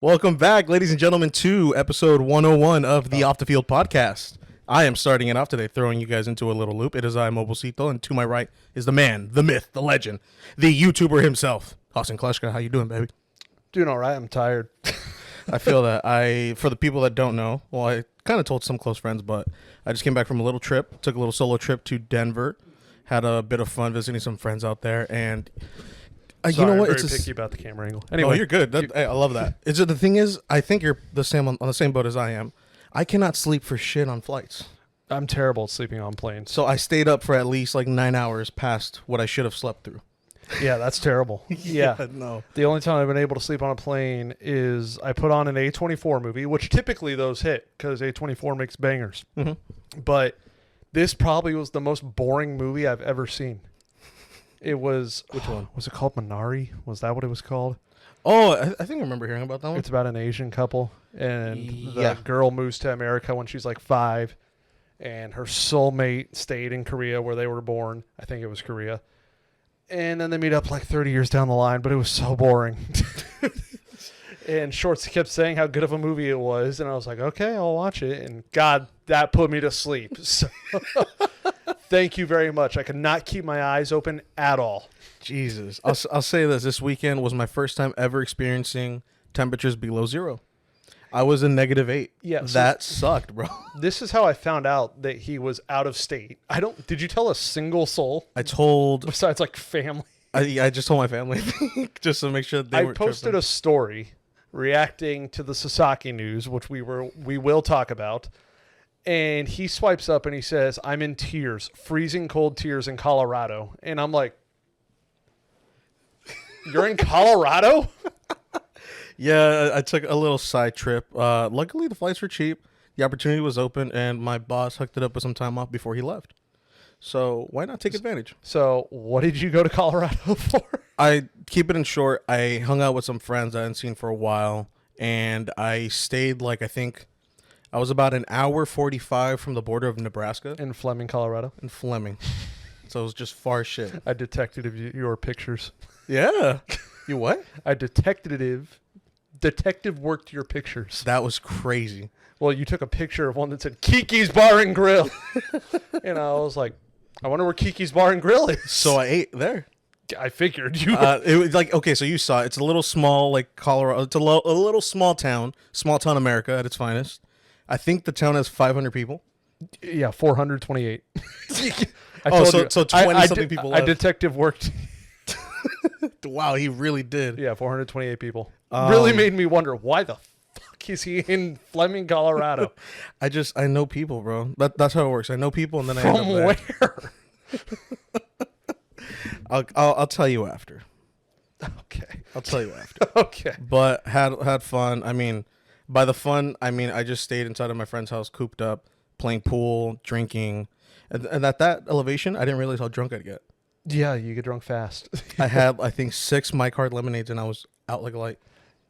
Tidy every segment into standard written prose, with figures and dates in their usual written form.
Welcome back, ladies and gentlemen, to episode 101 of the Off the Field podcast. I am starting it off today, throwing you guys into a little loop. It is I, Mobilecito, and to my right is the man, the myth, the legend, the YouTuber himself, Austin Kleschka. How you doing, baby? Doing all right. I'm tired. I feel that. For the people that don't know, well, I kind of told some close friends, but I just came back from a little trip, took a little solo trip to Denver, had a bit of fun visiting some friends out there, and... Sorry, you know what? I'm It's very picky about the camera angle. Anyway, Anyway, you're good. I love that. It's the thing is, I think you're the same on the same boat as I am. I cannot sleep for shit on flights, I'm terrible at sleeping on planes. so I stayed up for at least like 9 hours past what I should have slept through. Yeah, that's terrible. Yeah. No. The only time I've been able to sleep on a plane is I put on an A24 movie, which typically those hit because A24 makes bangers. Mm-hmm. But this probably was the most boring movie I've ever seen. It was... Which one? Was it called Minari? Was that what it was called? Oh, I think I remember hearing about that one. It's about an Asian couple, and Yeah. the girl moves to America when she's like 5, and her soulmate stayed in Korea where they were born. I think it was Korea. And then they meet up like 30 years down the line, but it was so boring. And Shorts kept saying how good of a movie it was, and I was like, okay, I'll watch it. And God, that put me to sleep. So thank you very much. I could not keep my eyes open at all. Jesus. I'll say this. This weekend was my first time ever experiencing temperatures below zero. I was in -8. Yeah, so- that sucked, bro. This is how I found out that he was out of state. Did you tell a single soul I told... besides like family? I just told my family, just to make sure they I weren't posted tripping. a story reacting to the Sasaki news, which we will talk about. And he swipes up and he says, "I'm in tears, freezing cold tears in Colorado." And I'm like, "You're in Colorado?" Yeah, I took a little side trip. Luckily, the flights were cheap. The opportunity was open, and my boss hooked it up with some time off before he left. So why not take advantage? So what did you go to Colorado for? I keep it in short. I hung out with some friends I hadn't seen for a while, and I stayed I think I was about an hour 45 from the border of Nebraska In Fleming, Colorado. and Fleming. So it was just far shit. I detected your pictures. Yeah. You what? I detective worked your pictures. That was crazy. Well, you took a picture of one that said Kiki's Bar and Grill. And I was like, I wonder where Kiki's Bar and Grill is. So I ate there. I figured you It was okay, so you saw it. It's a little small, Colorado. It's a little small town America at its finest. I think the town has 500 people. Yeah, 428. So 20-something people I left. detective worked. Wow, he really did. Yeah, 428 people. Really made me wonder, why the fuck is he in Fleming, Colorado? I know people, bro. That's how it works. I know people, and then I From end up there. where? I'll tell you after. Okay. I'll tell you after. Okay. But had fun. I mean, by the fun, I mean I just stayed inside of my friend's house, cooped up, playing pool, drinking, and at that elevation, I didn't realize how drunk I'd get. Yeah, you get drunk fast. I had, I think, 6 My Card lemonades, and I was out like a light.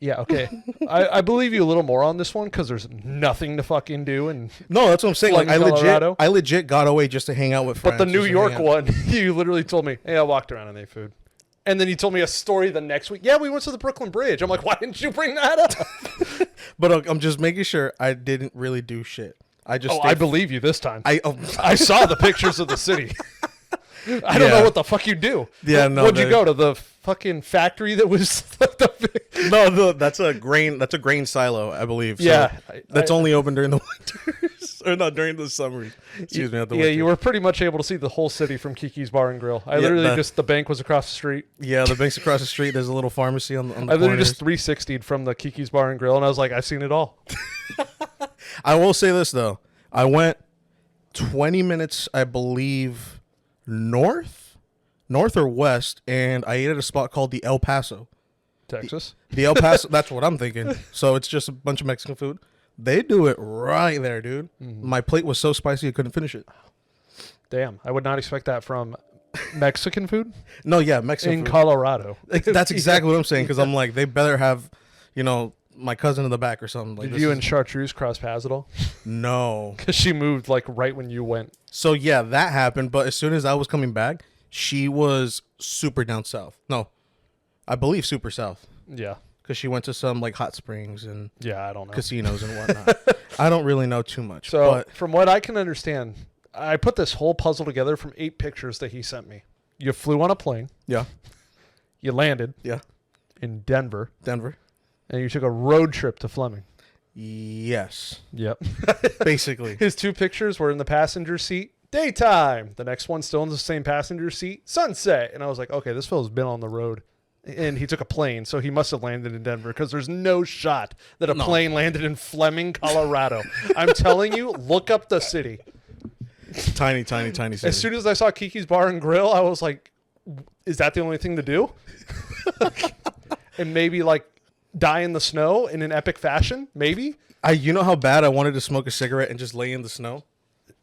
Yeah, okay. I believe you a little more on this one because there's nothing to fucking do. And No, that's what I'm saying. Fleming, Colorado? I legit got away just to hang out with friends. But the New just to York hang out. one, you literally told me, hey, I walked around and ate food. And then you told me a story the next week. Yeah, we went to the Brooklyn Bridge. I'm like, why didn't you bring that up? But I'm just making sure I didn't really do shit. I just I believe you this time. I I saw the pictures of the city. I don't know what the fuck you do. Yeah, no. Where'd you go to the fucking factory that was No, that's a grain silo, I believe. So Yeah, that's only open during the winters, or not during the summers. Excuse me. Not the yeah, winter. you were pretty much able to see the whole city from Kiki's Bar and Grill. I Yeah, literally the- the bank was across the street. Yeah, the bank's across the street. There's a little pharmacy on the I literally corners. just 360'd from the Kiki's Bar and Grill, and I was like, I've seen it all. I will say this though. I went 20 minutes, I believe, north or west, and I ate at a spot called the El Paso. Texas. The El Paso, that's what I'm thinking. So it's just a bunch of Mexican food. They do it right there, dude. My plate was so spicy I couldn't finish it. Damn, I would not expect that from Mexican food No, yeah, Mexican in food. Colorado. That's exactly what I'm saying, because I'm like, they better have, my cousin in the back or something. Like, Did this you is- and Chartreuse cross paths at all? No. Because she moved like right when you went. So yeah, that happened. But as soon as I was coming back, she was super down south. No, I believe super south. Yeah. because she went to some like hot springs and Yeah, I don't know. casinos and whatnot. I don't really know too much. So but from what I can understand, I put this whole puzzle together from 8 pictures that he sent me. You flew on a plane. yeah, You landed yeah, in Denver. Denver. And you took a road trip to Fleming. Yes, Yep. basically. His 2 pictures were in the passenger seat. Daytime. The next one still in the same passenger seat. Sunset. And I was like, okay, this fellow's been on the road. And he took a plane, so he must have landed in Denver because there's no shot that a plane landed in Fleming, Colorado. I'm telling you, look up the city. Tiny city. As soon as I saw Kiki's Bar and Grill, I was like, is that the only thing to do? And maybe like die in the snow in an epic fashion? Maybe? You know how bad I wanted to smoke a cigarette and just lay in the snow?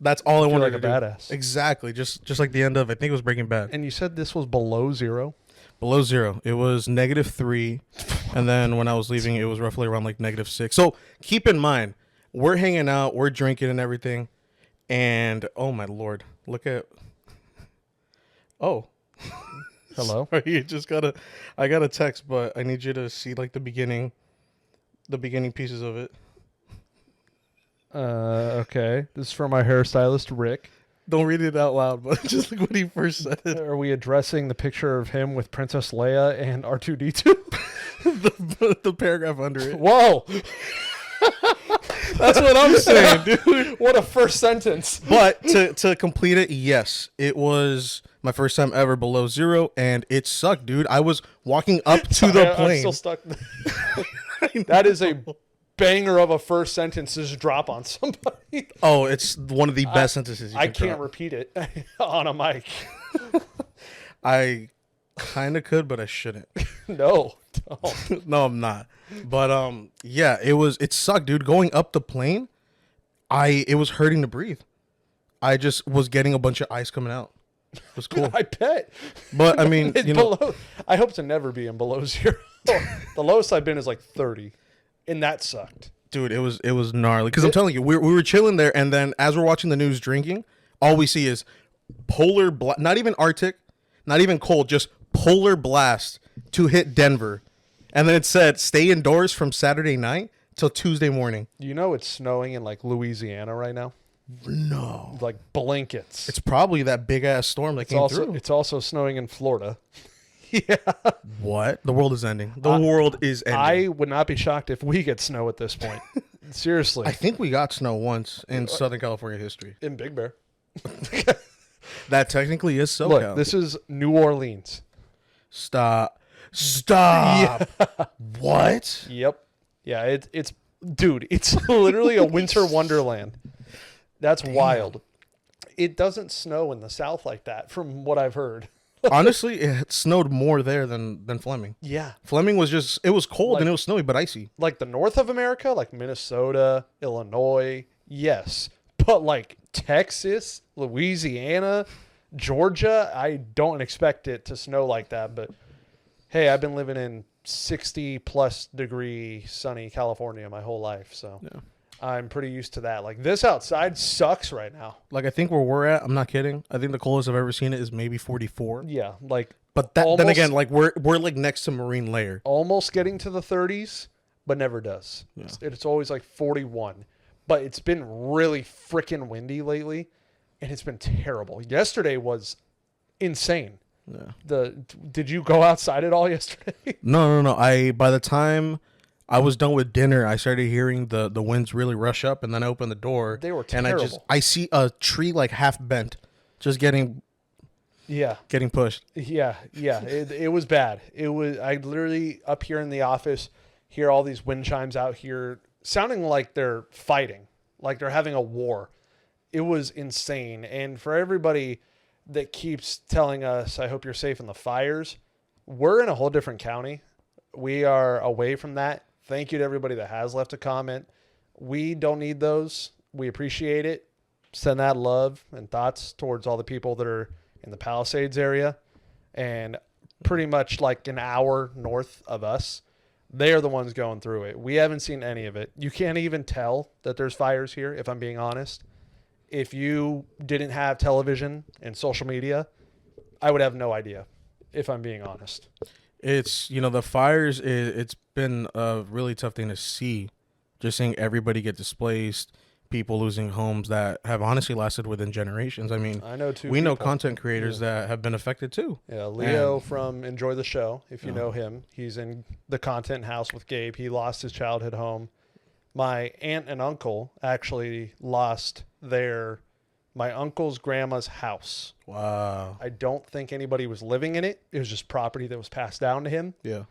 That's all I wanted like to a do. badass. Exactly. Just like the end of, I think it was Breaking Bad. And you said this was below 0? Below 0. It was -3. And then when I was leaving, it was roughly around like -6. So keep in mind, we're hanging out, we're drinking and everything. And oh my Lord, look at. Oh. Hello? Sorry, I got a text, but I need you to see like the beginning pieces of it. Okay. This is from my hairstylist, Rick. Don't read it out loud, but just like when he first said it. Are we addressing the picture of him with Princess Leia and R2-D2? the paragraph under it. Whoa! That's what I'm saying, dude. What a first sentence. But to complete it, yes, it was my first time ever below 0, and it sucked, dude. I was walking up to the I'm plane. still stuck. That is a banger of a first sentence to just drop on somebody. Oh, it's one of the best sentences you can I can't drop. repeat it on a mic. I kind of could, but I shouldn't. No, don't. No, I'm not. But yeah, it sucked, dude. Going up the plane, it was hurting to breathe. I just was getting a bunch of ice coming out. It was cool. I bet. But I mean, It's you know, below, I hope to never be in below 0. The lowest I've been is like 30, and that sucked. dude, it was gnarly. Because I'm telling you, we were chilling there, and then as we're watching the news, drinking, all we see is not even Arctic, not even cold, just polar blast to hit Denver. And then it said, stay indoors from Saturday night till Tuesday morning. You know it's snowing in like Louisiana right now? No. Like blankets. It's probably that big-ass storm that came through. It's also snowing in Florida. Yeah. What? The world is ending. The world is ending. I would not be shocked if we get snow at this point. Seriously. I think we got snow once in Southern California history. In Big Bear. That technically is SoCal. Look, this is New Orleans. Stop. What? Yep. Yeah, it's dude, it's literally a winter wonderland. That's wild. It doesn't snow in the South like that, from what I've heard. Honestly, it snowed more there than Fleming. Yeah. Fleming was it was cold and it was snowy, but icy. Like the north of America, like Minnesota, Illinois, yes. But like Texas, Louisiana, Georgia, I don't expect it to snow like that. But hey, I've been living in 60 plus degree sunny California my whole life. So Yeah. I'm pretty used to that. Like this outside sucks right now. Like I think where we're at, I'm not kidding. I think the coldest I've ever seen it is maybe 44. Yeah. Like, But then almost- again, like we're like next to marine layer. almost getting to the 30s, but never does. Yeah. It's always like 41. But it's been really freaking windy lately, and it's been terrible. Yesterday was insane. Yeah. Did you go outside at all yesterday? No. By the time I was done with dinner, I started hearing the winds really rush up, and then I opened the door. They were and terrible. I see a tree like half bent, just getting Yeah. pushed. Yeah. It was bad. I literally up here in the office hear all these wind chimes out here sounding like they're fighting, like they're having a war. It was insane. And for everybody that keeps telling us, I hope you're safe in the fires, we're in a whole different county. We are away from that. Thank you to everybody that has left a comment. We don't need those. We appreciate it. Send that love and thoughts towards all the people that are in the Palisades area and pretty much like an hour north of us. They are the ones going through it. We haven't seen any of it. You can't even tell that there's fires here, if I'm being honest. If you didn't have television and social media, I would have no idea, if I'm being honest. It's, the fires, it's been a really tough thing to see. Just seeing everybody get displaced, people losing homes that have honestly lasted within generations. I mean, I know two we know people. content creators that have been affected too. Yeah, Leo from Enjoy the Show, if you know him. He's in the content house with Gabe. He lost his childhood home. My aunt and uncle actually lost my uncle's grandma's house. Wow. I don't think anybody was living in it. It was just property that was passed down to him. Yeah.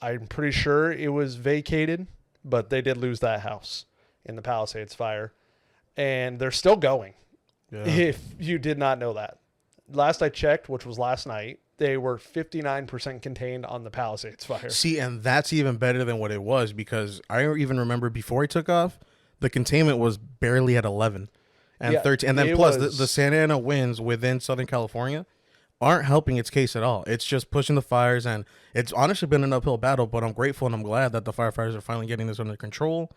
I'm pretty sure it was vacated, but they did lose that house in the Palisades fire. And they're still going, if you did not know that. Last I checked, which was last night, they were 59% contained on the Palisades fire. See, and that's even better than what it was, because I even remember before it took off, the containment was barely at 11 and 13. And then plus the Santa Ana winds within Southern California aren't helping its case at all. It's just pushing the fires, and it's honestly been an uphill battle, but I'm grateful and I'm glad that the firefighters are finally getting this under control.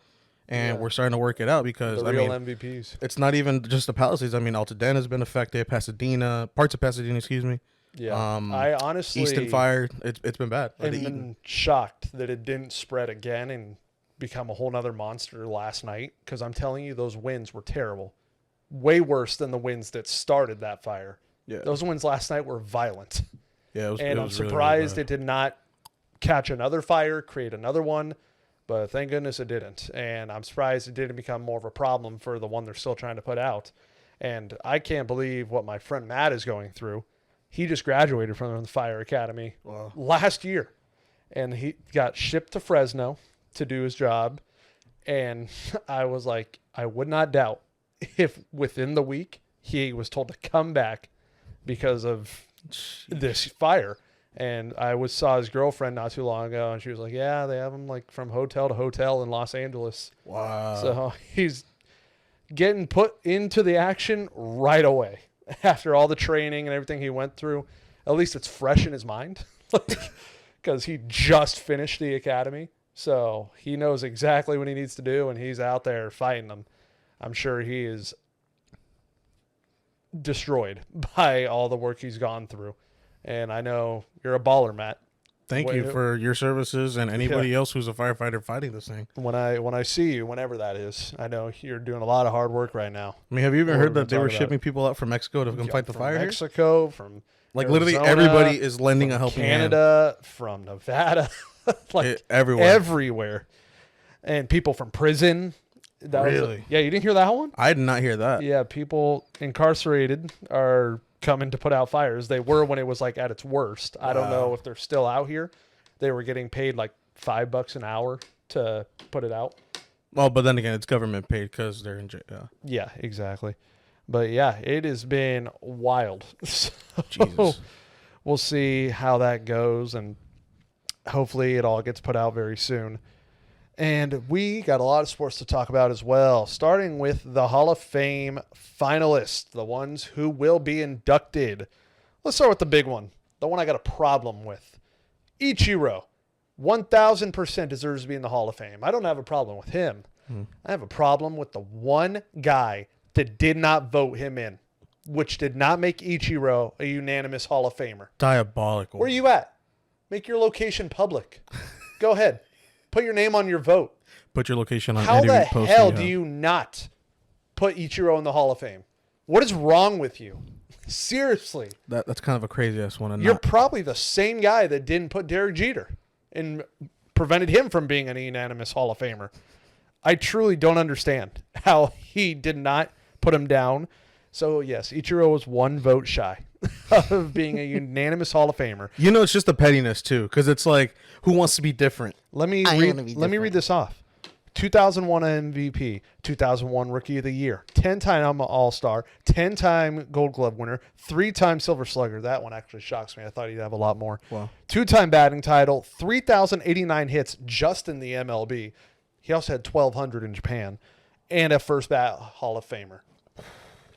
And we're starting to work it out, because the real MVPs. It's not even just the Palisades. I mean, Altadena has been affected, Pasadena, parts of Pasadena, excuse me. Yeah, I honestly Easton fire. It's been bad. I've been shocked that it didn't spread again and become a whole nother monster last night, because I'm telling you, those winds were terrible, way worse than the winds that started that fire. Yeah, those winds last night were violent. Yeah, I'm surprised it did not catch another fire, create another one. But thank goodness it didn't. And I'm surprised it didn't become more of a problem for the one they're still trying to put out. And I can't believe what my friend Matt is going through. He just graduated from the fire academy last year. And he got shipped to Fresno to do his job. And I was like, I would not doubt if within the week he was told to come back because of this fire. And I saw his girlfriend not too long ago, and she was like, yeah, they have him like from hotel to hotel in Los Angeles. Wow. So he's getting put into the action right away after all the training and everything he went through. At least it's fresh in his mind, because he just finished the academy. So he knows exactly what he needs to do, and he's out there fighting them. I'm sure he is destroyed by all the work he's gone through. And I know you're a baller, Matt. Thank you for your services, and anybody else who's a firefighter fighting this thing. When I see you, whenever that is, I know you're doing a lot of hard work right now. I mean, have you even heard that they were shipping people out from Mexico to come fight the fire? Mexico, from like Arizona, literally everybody is lending a helping hand. Canada, from Nevada, everywhere, and people from prison. Really? Yeah, you didn't hear that one? I did not hear that. Yeah, people incarcerated are coming to put out fires. They were when it was like at its worst. I don't know if they're still out here. They were getting paid like $5 an hour to put it out. Well, but then again, it's government paid because they're in jail. Yeah, exactly. But yeah, it has been wild. So Jesus. We'll see how that goes, and hopefully it all gets put out very soon. And we got a lot of sports to talk about as well, starting with the Hall of Fame finalists, the ones who will be inducted. Let's start with the big one, the one I got a problem with. Ichiro, 1,000% deserves to be in the Hall of Fame. I don't have a problem with him. I have a problem with the one guy that did not vote him in, which did not make Ichiro a unanimous Hall of Famer. Diabolical. Where are you at? Make your location public. Go ahead. Put your name on your vote. Put your location on How any the post hell you do you not put Ichiro in the Hall of Fame? What is wrong with you? Seriously. That's kind of a crazy ass one. You're probably the same guy that didn't put Derek Jeter and prevented him from being an unanimous Hall of Famer. I truly don't understand how he did not put him down. So, yes, Ichiro was one vote shy of being a unanimous Hall of Famer. You know, it's just the pettiness, too, because it's like, who wants to be different? Let me read this off. 2001 MVP, 2001 Rookie of the Year, 10-time All-Star, 10-time Gold Glove winner, 3-time Silver Slugger. That one actually shocks me. I thought he'd have a lot more. Wow. 2-time batting title, 3,089 hits just in the MLB. He also had 1,200 in Japan, and a first bat Hall of Famer.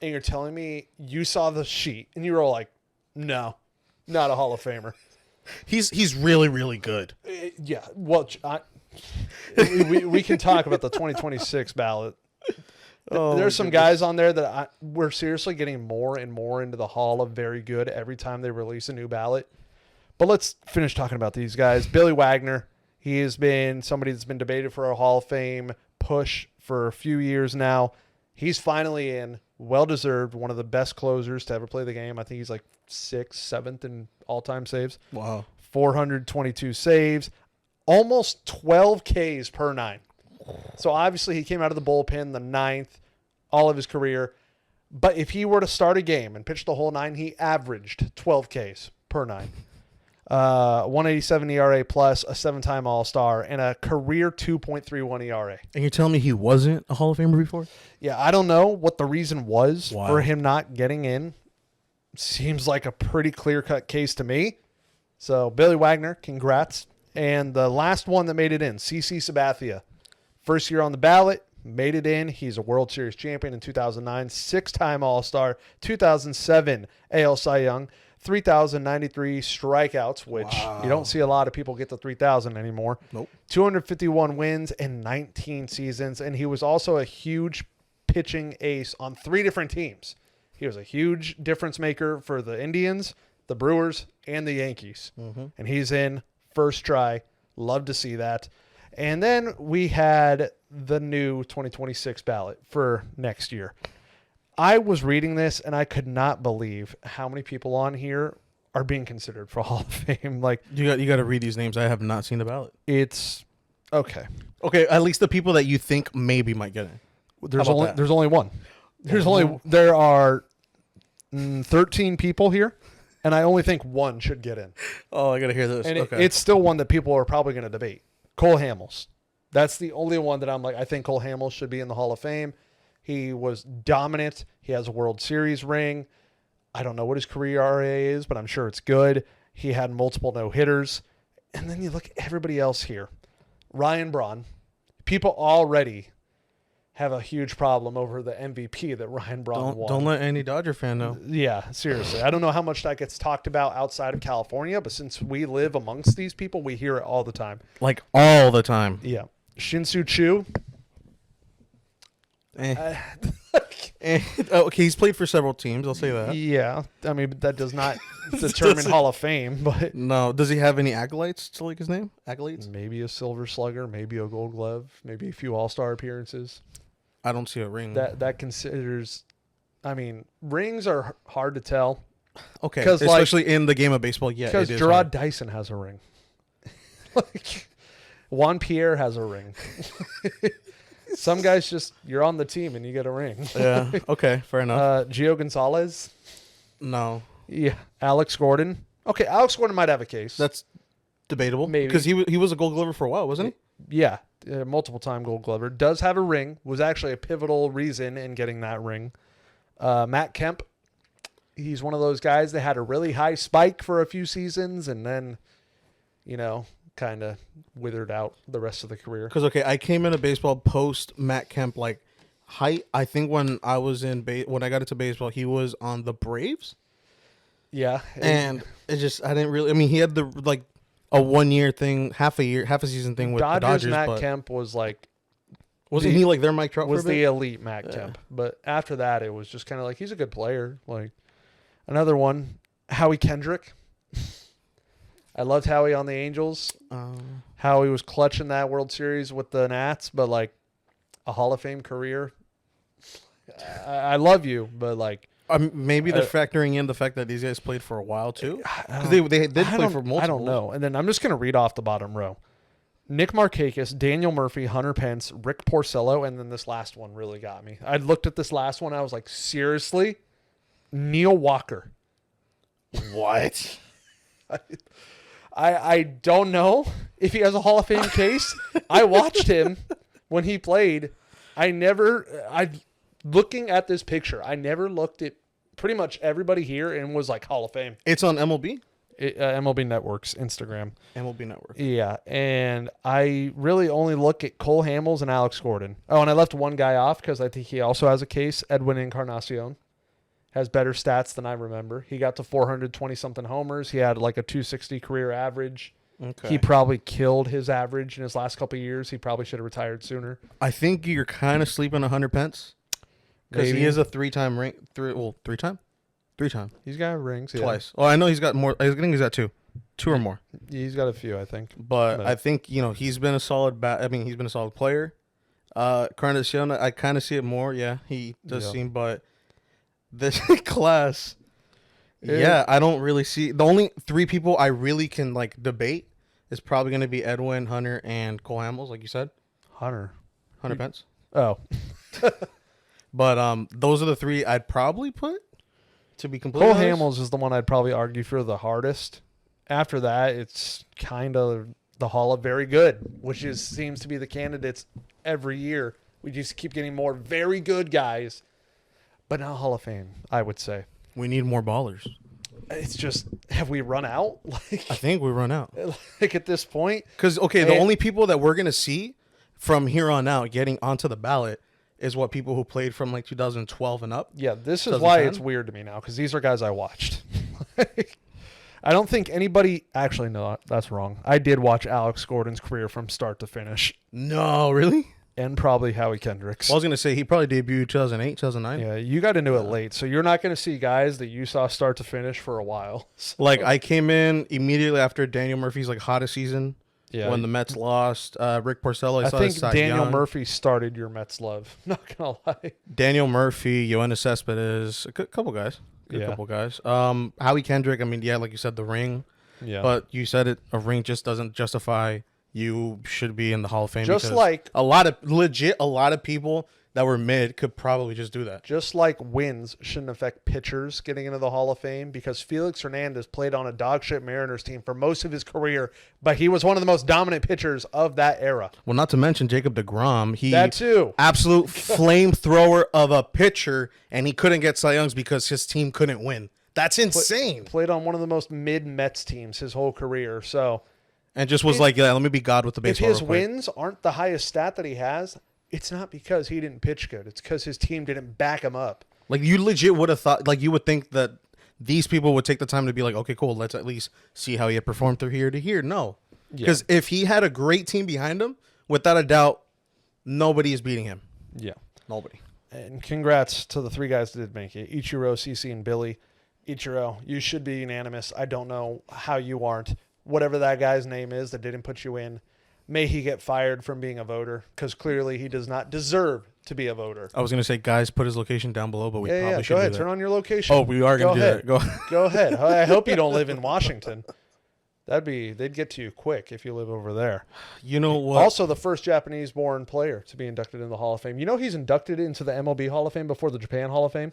And you're telling me you saw the sheet and you were like, no, not a Hall of Famer. He's really, really good. Yeah. Well, we can talk about the 2026 ballot. There's some guys on there that we're seriously getting more and more into the Hall of Very Good every time they release a new ballot. But let's finish talking about these guys. Billy Wagner, he has been somebody that's been debated for a Hall of Fame push for a few years now. He's finally in. Well-deserved. One of the best closers to ever play the game. I think he's like 6th, 7th in all-time saves. Wow. 422 saves. Almost 12 Ks per 9. So obviously he came out of the bullpen the 9th all of his career. But if he were to start a game and pitch the whole 9, he averaged 12 Ks per 9. 187 ERA plus, a 7-time All-Star, and a career 2.31 ERA. And you're telling me he wasn't a Hall of Famer before? Yeah, I don't know what the reason was Wow. for him not getting in. Seems like a pretty clear-cut case to me. So, Billy Wagner, congrats. And the last one that made it in, CC Sabathia. First year on the ballot, made it in. He's a World Series champion in 2009, 6-time All-Star, 2007 AL Cy Young. 3,093 strikeouts, which you don't see a lot of people get to 3,000 anymore. Nope. 251 wins in 19 seasons, and he was also a huge pitching ace on 3 different teams. He was a huge difference maker for the Indians, the Brewers, and the Yankees. Mm-hmm. And he's in first try. Love to see that. And then we had the new 2026 ballot for next year. I was reading this, and I could not believe how many people on here are being considered for Hall of Fame. Like, You got to read these names. I have not seen the ballot. it's okay. Okay, at least the people that you think maybe might get in. There's How about only that? there's only one. There are 13 people here, and I only think one should get in. Oh, I got to hear this. And Okay. it's still one that people are probably going to debate. Cole Hamels. That's the only one that I'm like, I think Cole Hamels should be in the Hall of Fame. He was dominant. He has a World Series ring. I don't know what his career RA is, but I'm sure it's good. He had multiple no-hitters. And then you look at everybody else here. Ryan Braun. People already have a huge problem over the MVP that Ryan Braun won. Don't let any Dodger fan know. Yeah, seriously. I don't know how much that gets talked about outside of California, but since we live amongst these people, we hear it all the time. Like all the time. Yeah. Shin-Soo Choo. Okay, he's played for several teams. I'll say that. Yeah. I mean, that does not determine Hall of Fame, but No, does he have any acolytes to like his name? Accolades? maybe a Silver Slugger, maybe a Gold Glove, maybe a few All-Star appearances. I don't see a ring. That considers. I mean, rings are hard to tell. Okay, 'cause, like- especially in the game of baseball. Yeah, Because it is Gerard hard. Dyson has a ring. Like, Juan Pierre has a ring. Some guys just, you're on the team and you get a ring. Yeah. Okay. Fair enough. Gio Gonzalez. No, Yeah. Alex Gordon. Okay, Alex Gordon might have a case. that's debatable. Maybe. Because he was a Gold Glover for a while, wasn't he? Yeah. Multiple-time Gold Glover. Does have a ring. Was actually a pivotal reason in getting that ring. Matt Kemp. He's one of those guys that had a really high spike for a few seasons and then, kind of withered out the rest of the career. Because I came into baseball post Matt Kemp like height. I think when I was when I got into baseball, he was on the Braves, Yeah. and it just I didn't really. I mean, he had the like a 1 year thing, half a season thing with the Dodgers. Matt but Kemp was like wasn't he like their Mike Trout was for a the bit? elite Matt Kemp. But after that, it was just kind of like he's a good player. Like another one, Howie Kendrick. I loved Howie on the Angels. Howie was clutching that World Series with the Nats, but like a Hall of Fame career. I love you, but like maybe they're factoring in the fact that these guys played for a while too, because they did play for multiple. I don't know. And then I'm just gonna read off the bottom row: Nick Markakis, Daniel Murphy, Hunter Pence, Rick Porcello, and then this last one really got me. I looked at this last one, I was like, seriously, Neil Walker. What? I don't know if he has a Hall of Fame case. I watched him when he played. Looking at this picture, I never looked at pretty much everybody here and was like Hall of Fame. It's on MLB. MLB Network's Instagram. MLB Network. Yeah, and I really only look at Cole Hamels and Alex Gordon. Oh, and I left one guy off because I think he also has a case. Edwin Encarnacion has better stats than I remember. He got to 420-something homers. He had like a 260 career average. Okay. He probably killed his average in his last couple of years. He probably should have retired sooner. I think you're kind of sleeping on Hunter Pence because he is a three-time ring. Three-time. He's got rings. Yeah. Twice. Oh, I know he's got more. I think he's got 2. 2 or more. He's got a few, I think. But I think, he's been a solid he's been a solid player. Carnacion, I kind of see it more. Yeah, he does seem, but this class, I don't really see. The only 3 people I really can debate is probably going to be Edwin, Hunter, and Cole Hamels, like you said. Hunter Pence. Oh. But those are the 3 I'd probably put, to be completely Cole honest. Hamels is the one I'd probably argue for the hardest. After that, it's kind of the Hall of Very Good, which seems to be the candidates every year. We just keep getting more very good guys, but not Hall of Fame, I would say. We need more ballers. It's just, have we run out? I think we run out. At this point? Because, the only people that we're going to see from here on out getting onto the ballot is what people who played from 2012 and up. Yeah, this is why it's weird to me now, because these are guys I watched. I don't think anybody... Actually, no, that's wrong. I did watch Alex Gordon's career from start to finish. No, really? And probably Howie Kendricks. Well, I was going to say, he probably debuted 2008, 2009. Yeah, you got into it late, so you're not going to see guys that you saw start to finish for a while. So. I came in immediately after Daniel Murphy's hottest season. Yeah, when the Mets lost. Rick Porcello, I think Daniel Murphy started your Mets love. Not going to lie. Daniel Murphy, Yoenis Cespedes, a couple guys. Couple guys. Howie Kendrick, like you said, the ring. Yeah. But you said it, a ring just doesn't justify you should be in the Hall of Fame. Just like a lot of people that were mid could probably just do that. Just like wins shouldn't affect pitchers getting into the Hall of Fame, because Felix Hernandez played on a dogshit Mariners team for most of his career, but he was one of the most dominant pitchers of that era. Well, not to mention Jacob deGrom. That too. Absolute flamethrower of a pitcher, and he couldn't get Cy Youngs because his team couldn't win. That's insane. Played on one of the most mid Mets teams his whole career, so... And just was let me be God with the baseball. If his wins aren't the highest stat that he has, it's not because he didn't pitch good. It's because his team didn't back him up. You legit would have thought, you would think that these people would take the time to be okay, cool, let's at least see how he had performed through here to here. No. Because if he had a great team behind him, without a doubt, nobody is beating him. Yeah. Nobody. And congrats to the 3 guys that did make it. Ichiro, CC, and Billy. Ichiro, you should be unanimous. I don't know how you aren't. Whatever that guy's name is that didn't put you in, may he get fired from being a voter, because clearly he does not deserve to be a voter. I was going to say, guys, put his location down below, but we probably should go ahead. do that. Turn on your location. Oh, we are going to do that. Go ahead. I hope you don't live in Washington. They'd get to you quick if you live over there. You know what? Also, the first Japanese-born player to be inducted in the Hall of Fame. You know he's inducted into the MLB Hall of Fame before the Japan Hall of Fame?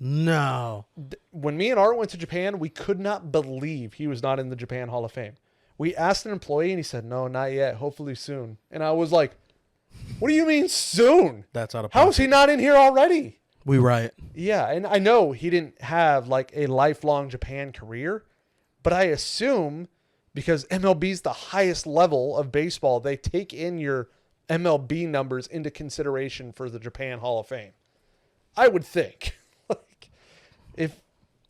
No. When me and Art went to Japan, we could not believe he was not in the Japan Hall of Fame. We asked an employee, and he said, no, not yet. Hopefully soon. And I was like, what do you mean soon? That's out of How is he not in here already? We riot. Yeah, and I know he didn't have a lifelong Japan career, but I assume because MLB's the highest level of baseball, they take in your MLB numbers into consideration for the Japan Hall of Fame. I would think. If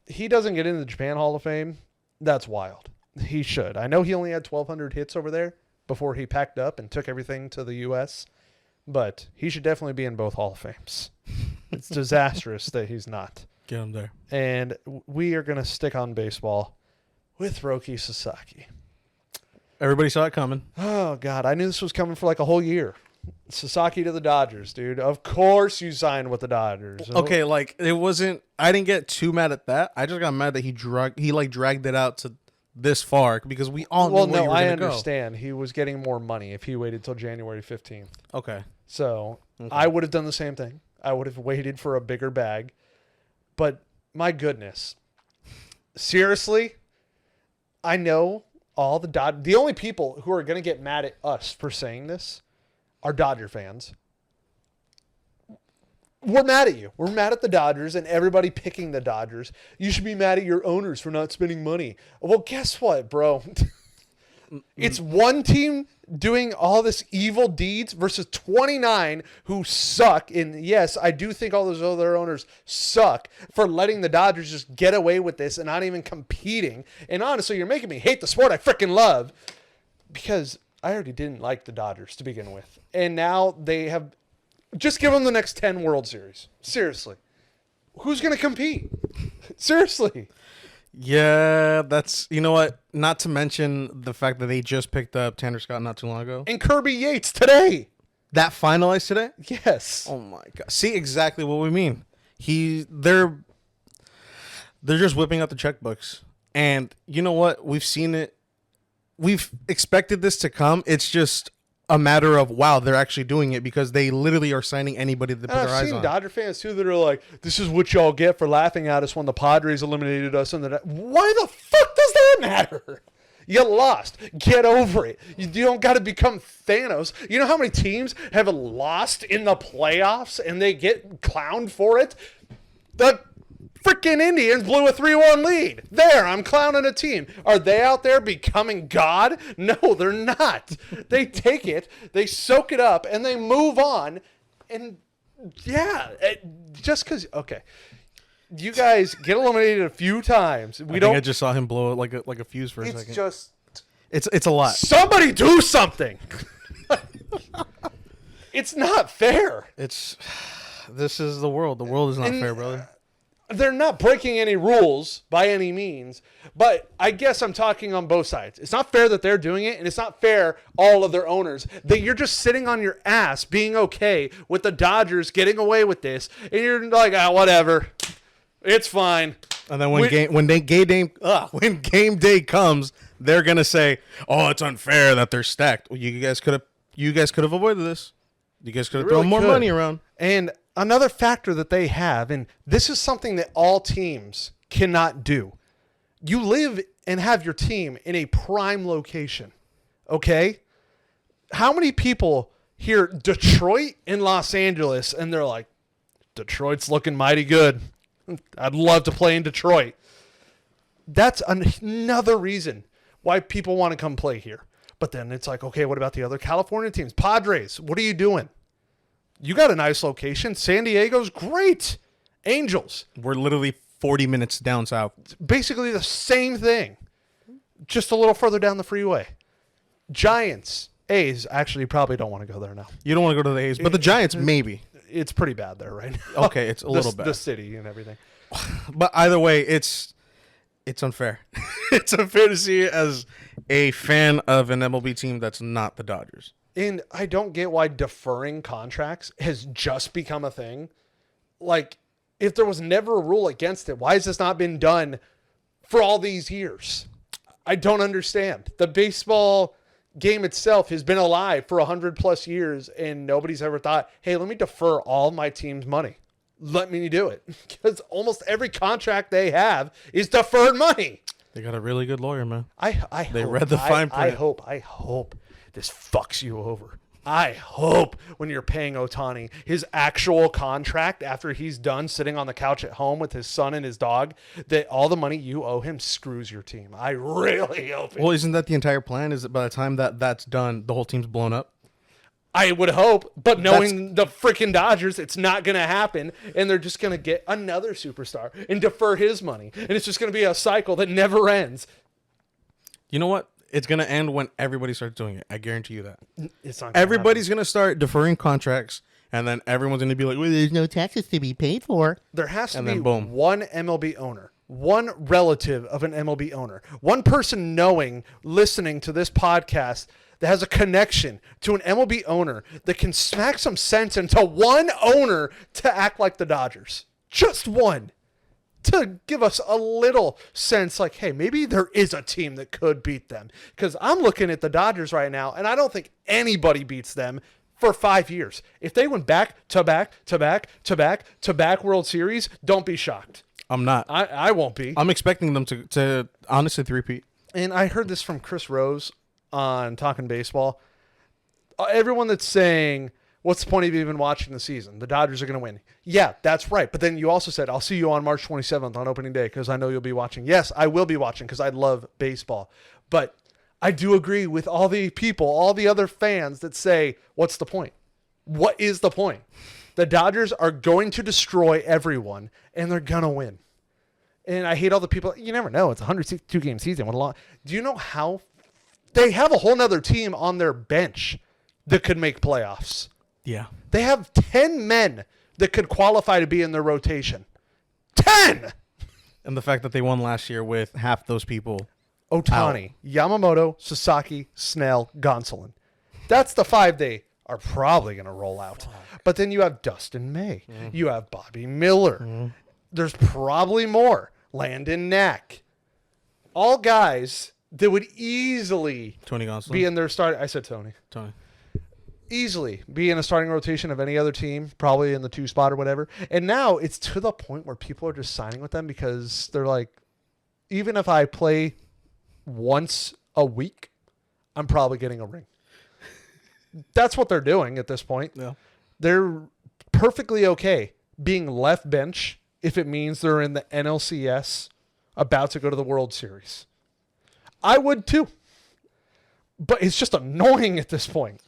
he doesn't get into the Japan Hall of Fame, that's wild. He should. I know he only had 1,200 hits over there before he packed up and took everything to the U.S., but he should definitely be in both Hall of Fames. It's disastrous that he's not. Get him there. And we are going to stick on baseball with Roki Sasaki. Everybody saw it coming. Oh, God. I knew this was coming for a whole year. Sasaki to the Dodgers, dude. Of course you signed with the Dodgers. Okay, it wasn't... I didn't get too mad at that. I just got mad that he dragged it out to this far, because we all knew where you were going to go. I understand. He was getting more money if he waited till January 15th. Okay. So I would have done the same thing. I would have waited for a bigger bag. But my goodness. Seriously, I know all the only people who are going to get mad at us for saying this are Dodger fans. We're mad at you. We're mad at the Dodgers and everybody picking the Dodgers. You should be mad at your owners for not spending money. Well, guess what, bro? It's one team doing all this evil deeds versus 29 who suck. And yes, I do think all those other owners suck for letting the Dodgers just get away with this and not even competing. And honestly, you're making me hate the sport I freaking love, because I already didn't like the Dodgers to begin with. And now they have... Just give them the next 10 World Series. Seriously. Who's going to compete? Seriously. Yeah, that's, you know what? Not to mention the fact that they just picked up Tanner Scott not too long ago. And Kirby Yates today. That finalized today? Yes. Oh my god. See exactly what we mean. They're just whipping out the checkbooks. And you know what? We've seen it. We've expected this to come. It's just a matter of, wow, they're actually doing it because they literally are signing anybody that put their eyes I've seen on. Dodger fans too that are like, this is what y'all get for laughing at us when the Padres eliminated us. Why the fuck does that matter? You lost. Get over it. You don't got to become Thanos. You know how many teams have lost in the playoffs and they get clowned for it? The freaking Indians blew a 3-1 lead. There, I'm clowning a team. Are they out there becoming God? No, they're not. They take it, they soak it up, and they move on. And yeah, just because, okay. You guys get eliminated a few times. I just saw him blow it like a fuse for a second. It's just... It's a lot. Somebody do something. It's not fair. This is the world. The world is not fair, brother. They're not breaking any rules by any means, but I guess I'm talking on both sides. It's not fair that they're doing it, and it's not fair all of their owners. That you're just sitting on your ass being okay with the Dodgers getting away with this, and you're like, whatever. It's fine. And then when game day comes, they're gonna say, "Oh, it's unfair that they're stacked." Well, you guys could have avoided this. You guys could have thrown more money around. And another factor that they have, and this is something that all teams cannot do. You live and have your team in a prime location. Okay? How many people hear Detroit and Los Angeles and they're like, Detroit's looking mighty good. I'd love to play in Detroit. That's another reason why people want to come play here. But then it's like, okay, what about the other California teams? Padres, what are you doing? You got a nice location. San Diego's great. Angels. We're literally 40 minutes down south. Basically the same thing. Just a little further down the freeway. Giants. A's. Actually, you probably don't want to go there now. You don't want to go to the A's, but the Giants, maybe. It's pretty bad there right now. Okay, it's a little bad. The city and everything. But either way, it's unfair. It's unfair to see it as a fan of an MLB team that's not the Dodgers. And I don't get why deferring contracts has just become a thing. Like, if there was never a rule against it, why has this not been done for all these years? I don't understand. The baseball game itself has been alive for 100+ years, and nobody's ever thought, hey, let me defer all my team's money. Let me do it. Because almost every contract they have is deferred money. They got a really good lawyer, man. They read the fine print. I hope this fucks you over. I hope when you're paying Ohtani his actual contract after he's done sitting on the couch at home with his son and his dog, that all the money you owe him screws your team. I really hope it. Well, isn't that the entire plan? Is that by the time that's done, the whole team's blown up? I would hope, but knowing the freaking Dodgers, it's not going to happen, and they're just going to get another superstar and defer his money, and it's just going to be a cycle that never ends. You know what? It's going to end when everybody starts doing it. I guarantee you that. It's not. Everybody's going to start deferring contracts, and then everyone's going to be like, well, there's no taxes to be paid for. There has to be boom. one MLB owner, one relative of an MLB owner, one person listening to this podcast that has a connection to an MLB owner that can smack some sense into one owner to act like the Dodgers. Just one. To give us a little sense like, hey, maybe there is a team that could beat them. Because I'm looking at the Dodgers right now, and I don't think anybody beats them for 5 years. If they went back to back World Series, don't be shocked. I'm not. I won't be. I'm expecting them to honestly three-peat. And I heard this from Chris Rose on Talking Baseball. Everyone that's saying, what's the point of even watching the season? The Dodgers are going to win. Yeah, that's right. But then you also said, I'll see you on March 27th on opening day because I know you'll be watching. Yes, I will be watching because I love baseball. But I do agree with all the people, all the other fans that say, what's the point? What is the point? The Dodgers are going to destroy everyone, and they're going to win. And I hate all the people. You never know. It's a 162-game season. Do you know how they have a whole nother team on their bench that could make playoffs? Yeah. They have 10 men that could qualify to be in their rotation. 10! And the fact that they won last year with half those people. Ohtani, Yamamoto, Sasaki, Snell, Gonsolin. That's the 5 they are probably going to roll out. But then you have Dustin May. You have Bobby Miller. There's probably more. Landon Knack. All guys that would easily Tony Gonsolin. be in their starting. I said Tony. Easily be in a starting rotation of any other team, probably in the 2 spot or whatever. And now it's to the point where people are just signing with them because they're like, even if I play once a week, I'm probably getting a ring. That's what they're doing at this point. Yeah. They're perfectly okay being left bench if it means they're in the NLCS about to go to the World Series. I would too. But it's just annoying at this point.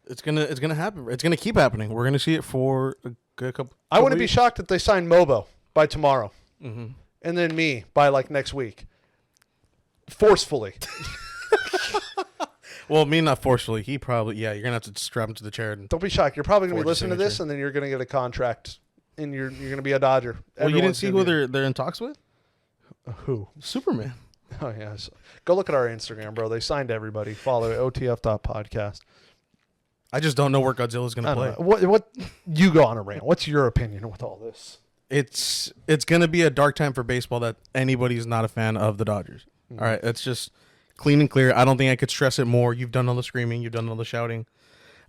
It's gonna happen. It's gonna keep happening. We're gonna see it for a good couple. I wouldn't be shocked if they signed Mobo by tomorrow, Mm-hmm. and then me by like next week, forcefully. Well, me not forcefully. He probably you're gonna have to strap him to the chair. And Don't be shocked. You're probably gonna be Forge listening to this, signature. and then you're gonna get a contract, and you're gonna be a Dodger. well, you didn't Everyone's see gonna who be- they're in talks with? who? Superman. Oh yeah. Go look at our Instagram, bro. They signed everybody. Follow OTF.podcast. I just don't know where Godzilla's I gonna don't play. know. What you go on a rant? What's your opinion with all this? It's gonna be a dark time for baseball that anybody's not a fan of the Dodgers. All right, it's just clean and clear. I don't think I could stress it more. You've done all the screaming. You've done all the shouting.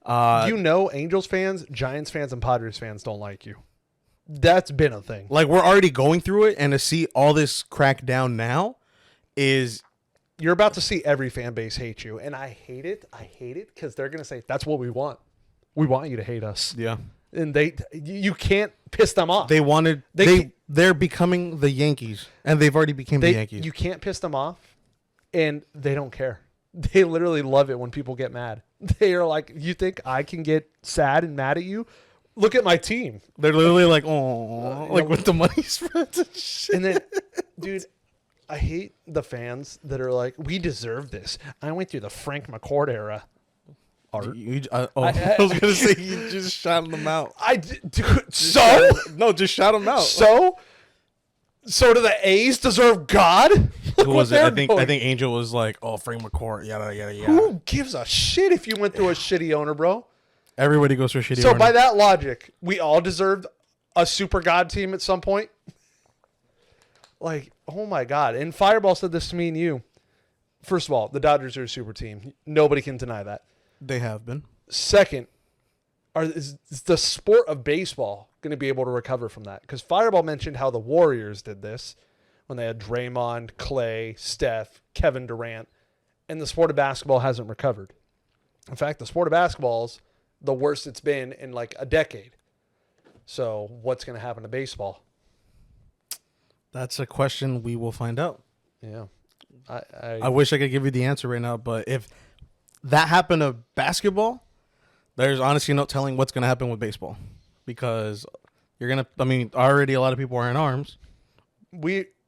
You know, Angels fans, Giants fans, and Padres fans don't like you. That's been a thing. Like, we're already going through it, and to see all this crack down now is You're about to see every fan base hate you, and I hate it. I hate it because they're gonna say that's what we want. We want you to hate us, yeah. and you can't piss them off. They're becoming the Yankees, and they've already become the Yankees. You can't piss them off, and they don't care. They literally love it when people get mad. They are like, you think I can get sad and mad at you? Look at my team. They're literally like, oh, like with the money spreads and shit. And then, dude, I hate the fans that are like, we deserve this. I went through the Frank McCourt era. Art. I was gonna say you just shot them out. Dude, Just shot them out. So do the A's deserve God? Look Who what was it? they're I think doing. Angel was like, oh, Frank McCourt, yada yada yada. Who gives a shit if you went through a shitty owner, bro? Everybody goes for a shitty. So owner. by that logic, we all deserved a super God team at some point. Like, oh my God. And Fireball said this to me and you. First of all, the Dodgers are a super team. Nobody can deny that. They have been. Second, is the sport of baseball going to be able to recover from that? Because Fireball mentioned how the Warriors did this when they had Draymond, Clay, Steph, Kevin Durant, and the sport of basketball hasn't recovered. In fact, the sport of basketball is the worst it's been in like a decade. So what's going to happen to baseball? That's a question we will find out. Yeah. I wish I could give you the answer right now, but if that happened to basketball, there's honestly no telling what's going to happen with baseball, because already a lot of people are in arms.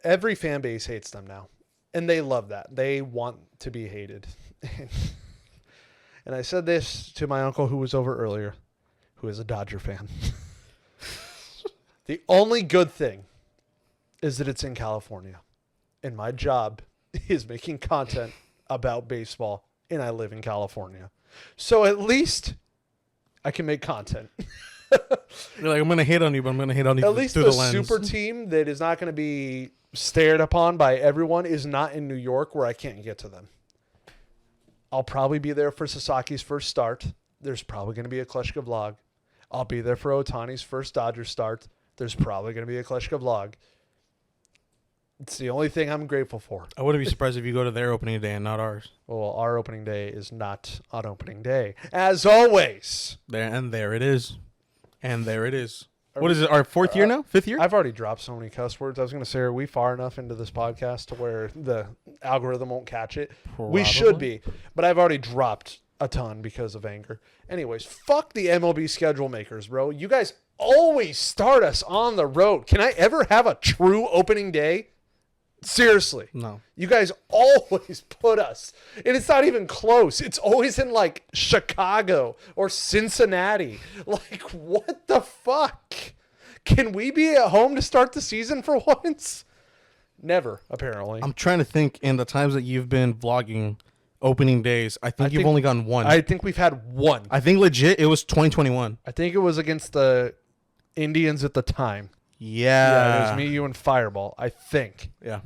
Every fan base hates them now, and they love that. They want to be hated. And I said this to my uncle who was over earlier, who is a Dodger fan. The only good thing is that it's in California, and my job is making content about baseball, and I live in California. So at least I can make content. You're like, I'm going to hate on you, but I'm going to hate on you At least through the the lens. super team that is not going to be stared upon by everyone is not in New York, where I can't get to them. I'll probably be there for Sasaki's first start. There's probably going to be a Kleshka vlog. I'll be there for Ohtani's first Dodger start. There's probably going to be a Kleshka vlog. It's the only thing I'm grateful for. I wouldn't be surprised if you go to their opening day and not ours. Well, our opening day is not on opening day. As always. There it is. And there it is. What is it, our fourth year now? Fifth year? I've already dropped so many cuss words. I was going to say, are we far enough into this podcast to where the algorithm won't catch it? We should be. But I've already dropped a ton because of anger. Anyways, fuck the MLB schedule makers, bro. You guys always start us on the road. Can I ever have a true opening day? Seriously. No. You guys always put us, and it's not even close. It's always in like Chicago or Cincinnati. Like, what the fuck? Can we be at home to start the season for once? Never, apparently. I'm trying to think in the times that you've been vlogging opening days. I think you've only gotten one. I think we've had one. I think legit it was 2021. I think it was against the Indians at the time. Yeah. It was me, you, and Fireball, I think. Yeah.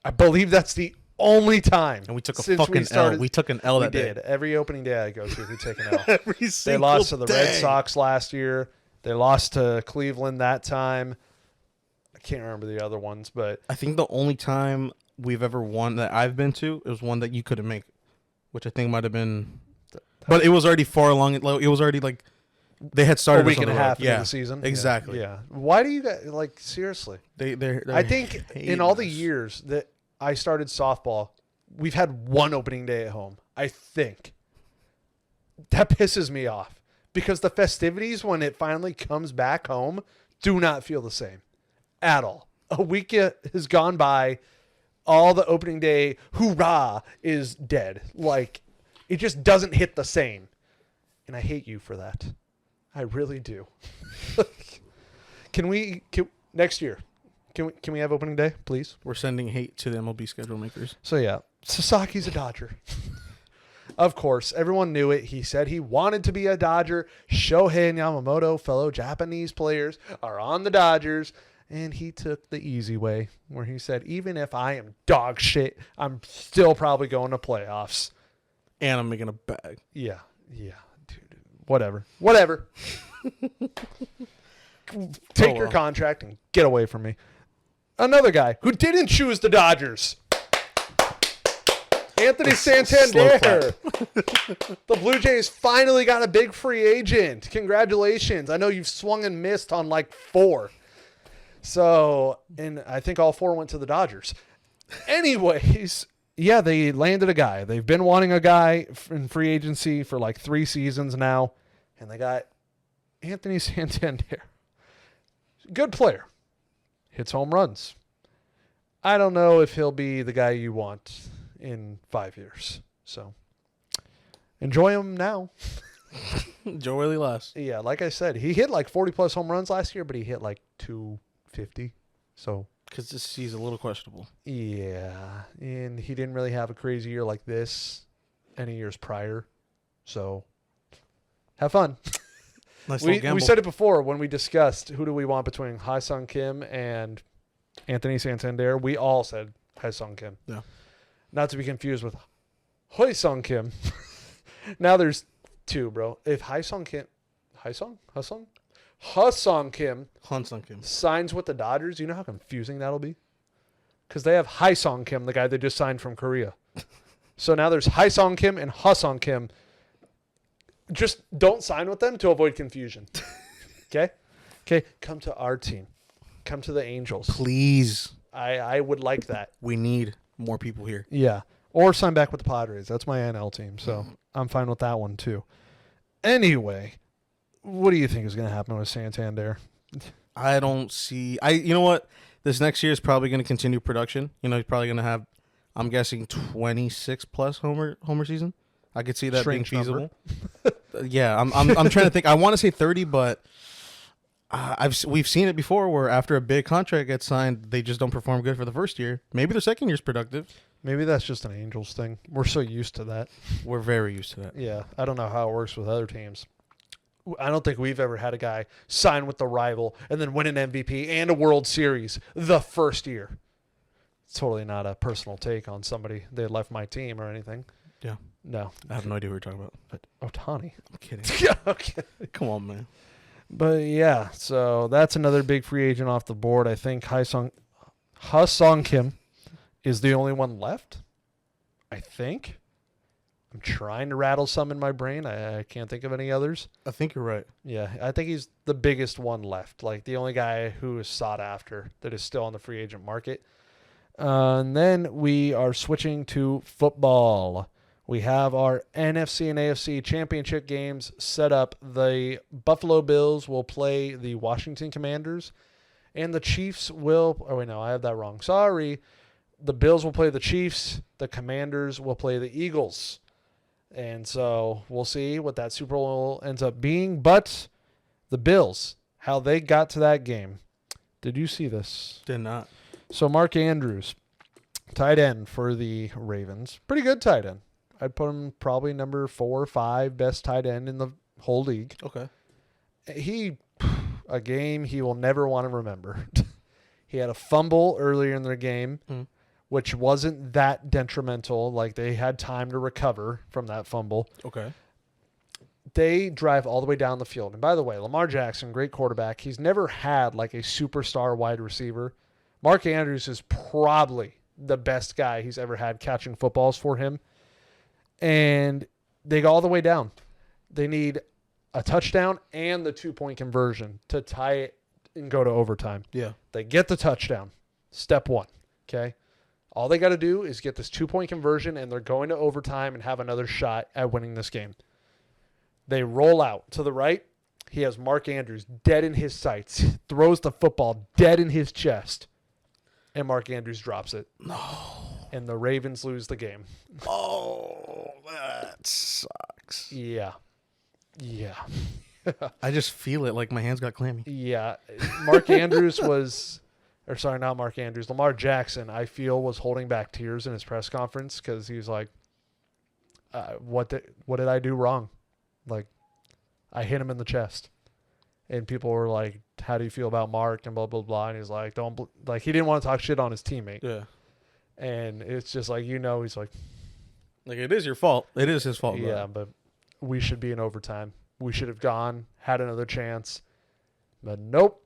I believe that's the only time. And we took a since fucking L. We took an L that day. We did. Every opening day I go to, we take an L. Every They single lost to the Red day. Sox last year. They lost to Cleveland that time. I can't remember the other ones, but I think the only time we've ever won that I've been to, it was one that you couldn't make, which I think might have been, but it was already far along. It was already like they had started a week us and on a the road. half into the season. Exactly. Yeah. Why do you guys, like, seriously? They're I think in all the haters. years that I started softball, we've had one opening day at home. I think that pisses me off because the festivities, when it finally comes back home, do not feel the same at all. A week has gone by. All the opening day hoorah is dead. Like, it just doesn't hit the same. And I hate you for that. I really do. Next year, can we have opening day, please? We're sending hate to the MLB schedule makers. So yeah, Sasaki's a Dodger. Of course, everyone knew it. He said he wanted to be a Dodger. Shohei and Yamamoto, fellow Japanese players, are on the Dodgers. And he took the easy way, where he said, even if I am dog shit, I'm still probably going to playoffs. And I'm making a bag. Yeah, dude. Whatever. Take your contract and get away from me. Another guy who didn't choose the Dodgers. Anthony Santander. The Blue Jays finally got a big free agent. Congratulations. I know you've swung and missed on like 4. So, and I think all 4 went to the Dodgers. Anyways, yeah, they landed a guy. They've been wanting a guy in free agency for like 3 seasons now, and they got Anthony Santander. Good player. Hits home runs. I don't know if he'll be the guy you want in 5 years. So, enjoy him now. Joe really last. Yeah, like I said, he hit like 40-plus home runs last year, but he hit like 250. So, because he's a little questionable. yeah, and he didn't really have a crazy year like this any years prior. So, have fun. Nice little gamble. We said it before when we discussed who do we want between Ha-Sung Kim and Anthony Santander. We all said Ha-Sung Kim. Yeah. Not to be confused with Hoi-Sung Kim. Now there's 2, bro. If Ha-Sung Kim Hansung Kim. signs with the Dodgers, you know how confusing that'll be? Because they have Ha-Sung Kim, the guy they just signed from Korea. So now there's Ha-Sung Kim and Ha-Sung Kim. Just don't sign with them to avoid confusion. Okay? Okay, come to our team. Come to the Angels. Please. I would like that. We need more people here. Yeah. Or sign back with the Padres. That's my NL team, so I'm fine with that one too. Anyway, what do you think is going to happen with Santander? I don't see. You know what? This next year is probably going to continue production. You know, he's probably going to have, I'm guessing, 26 plus homer season. I could see that Strange being feasible. Yeah, I'm trying to think. I want to say 30, but we've seen it before where after a big contract gets signed, they just don't perform good for the first year. Maybe their second year's productive. Maybe that's just an Angels thing. We're so used to that. We're very used to that. Yeah, I don't know how it works with other teams. I don't think we've ever had a guy sign with the rival and then win an MVP and a World Series the first year. It's totally not a personal take on somebody that left my team or anything. Yeah. No. I have no idea what you're talking about. But Ohtani. I'm kidding. Okay. Come on, man. But yeah, so that's another big free agent off the board. I think Ha-Sung Kim is the only one left. I think. I'm trying to rattle some in my brain. I can't think of any others. I think you're right. Yeah, I think he's the biggest one left. Like the only guy who is sought after that is still on the free agent market. And then we are switching to football. We have our NFC and AFC championship games set up. The Buffalo Bills will play the Washington Commanders, and the Chiefs will... Oh, wait, no, I have that wrong. Sorry. The Bills will play the Chiefs. The Commanders will play the Eagles. And so we'll see what that Super Bowl ends up being. But the Bills, how they got to that game. Did you see this? Did not. So Mark Andrews, tight end for the Ravens. Pretty good tight end. I'd put him probably number 4 or 5 best tight end in the whole league. Okay. A game he will never want to remember. He had a fumble earlier in their game, which wasn't that detrimental. Like, they had time to recover from that fumble. Okay. They drive all the way down the field. And by the way, Lamar Jackson, great quarterback. He's never had like a superstar wide receiver. Mark Andrews is probably the best guy he's ever had catching footballs for him. And they go all the way down. They need a touchdown and the 2-point conversion to tie it and go to overtime. Yeah. They get the touchdown. Step 1. Okay. All they got to do is get this 2-point conversion, and they're going to overtime and have another shot at winning this game. They roll out to the right. He has Mark Andrews dead in his sights, throws the football dead in his chest, and Mark Andrews drops it. No. And the Ravens lose the game. Oh, that sucks. Yeah. I just feel it like my hands got clammy. Yeah. Mark Andrews not Mark Andrews. Lamar Jackson, I feel, was holding back tears in his press conference because he was like, what did I do wrong? Like, I hit him in the chest. And people were like, how do you feel about Mark? And blah, blah, blah. And he's like, he didn't want to talk shit on his teammate. Yeah. And it's just like, he's like, it is your fault. It is his fault. yeah, but we should be in overtime. We should have gone, had another chance. But nope.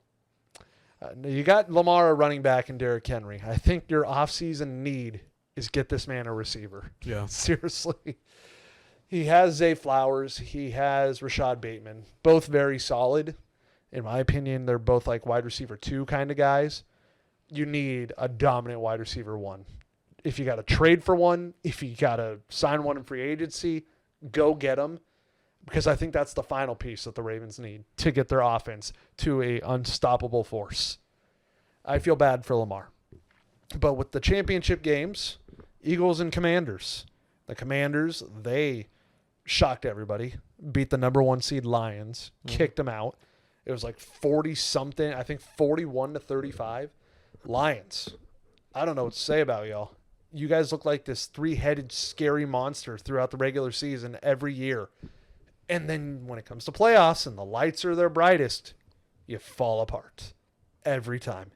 You got Lamar a running back and Derrick Henry. I think your offseason need is get this man a receiver. Yeah. Seriously. He has Zay Flowers. He has Rashad Bateman. Both very solid. In my opinion, they're both like wide receiver 2 kind of guys. You need a dominant wide receiver 1. If you got to trade for one, if you got to sign one in free agency, go get them. Because I think that's the final piece that the Ravens need to get their offense to a unstoppable force. I feel bad for Lamar. But with the championship games, Eagles and Commanders. The Commanders, they shocked everybody. Beat the number 1 seed Lions. Kicked them out. It was like 40-something. I think 41-35. Lions. I don't know what to say about y'all. You guys look like this 3-headed scary monster throughout the regular season every year. And then when it comes to playoffs and the lights are their brightest, you fall apart every time.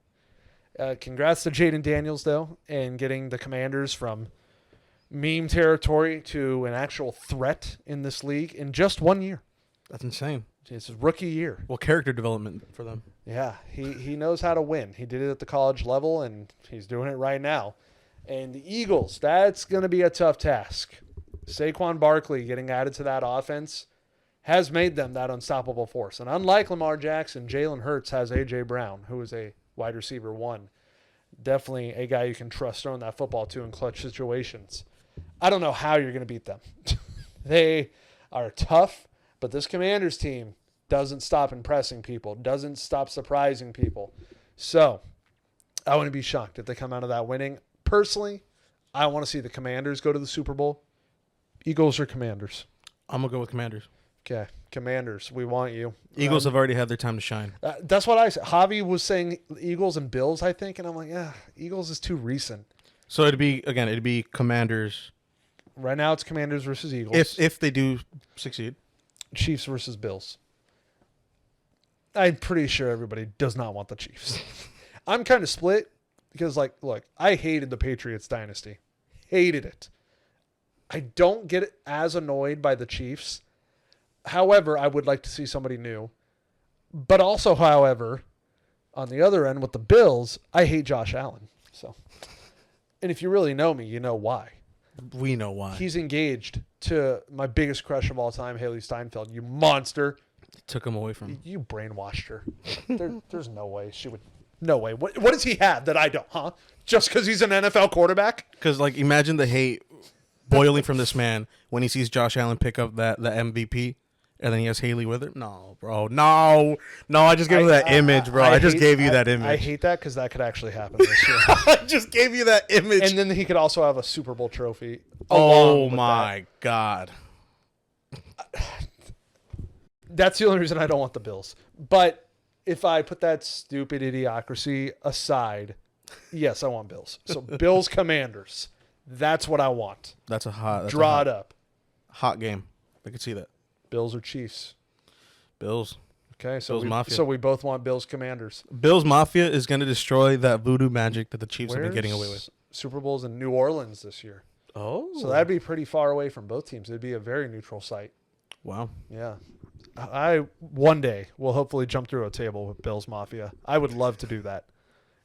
Congrats to Jaden Daniels, though, and getting the Commanders from meme territory to an actual threat in this league in just 1 year. That's insane. It's his rookie year. Well, character development for them. Yeah, he knows how to win. He did it at the college level, and he's doing it right now. And the Eagles, that's going to be a tough task. Saquon Barkley getting added to that offense has made them that unstoppable force. And unlike Lamar Jackson, Jalen Hurts has A.J. Brown, who is a wide receiver 1. Definitely a guy you can trust throwing that football to in clutch situations. I don't know how you're going to beat them. They are tough, but this Commanders team doesn't stop impressing people, doesn't stop surprising people. So I wouldn't be shocked if they come out of that winning. Personally, I want to see the Commanders go to the Super Bowl. Eagles or Commanders? I'm going to go with Commanders. Okay, Commanders, we want you. Eagles have already had their time to shine. That's what I said. Javi was saying Eagles and Bills, I think, and I'm like, Eagles is too recent. So it'd be Commanders. Right now it's Commanders versus Eagles. If they do succeed. Chiefs versus Bills. I'm pretty sure everybody does not want the Chiefs. I'm kind of split because, look, I hated the Patriots dynasty. Hated it. I don't get as annoyed by the Chiefs. However, I would like to see somebody new. But also, however, on the other end with the Bills, I hate Josh Allen. So, and if you really know me, you know why. We know why. He's engaged to my biggest crush of all time, Haley Steinfeld. You monster. Took him away from him. You brainwashed her. There's no way she would. No way. What does he have that I don't, huh? Just because he's an NFL quarterback? Because, imagine the hate boiling from this man when he sees Josh Allen pick up the MVP. And then he has Haley with him? No, bro. No, I just gave you that image, bro. I just gave you that image. I hate that because that could actually happen this year. I just gave you that image. And then he could also have a Super Bowl trophy. Oh, my God. That's the only reason I don't want the Bills. But if I put that stupid idiocracy aside, Yes, I want Bills. So Bills Commanders. That's what I want. That's a hot. Draw it up. Hot game. I can see that. Bills or Chiefs. Bills. Okay, so Bills Mafia. So we both want Bills Commanders. Bills Mafia is going to destroy that voodoo magic that the Chiefs have been getting away with. Super Bowl's in New Orleans this year. Oh. So that'd be pretty far away from both teams. It'd be a very neutral site. Wow. Yeah. I one day will hopefully jump through a table with Bills Mafia. I would love to do that.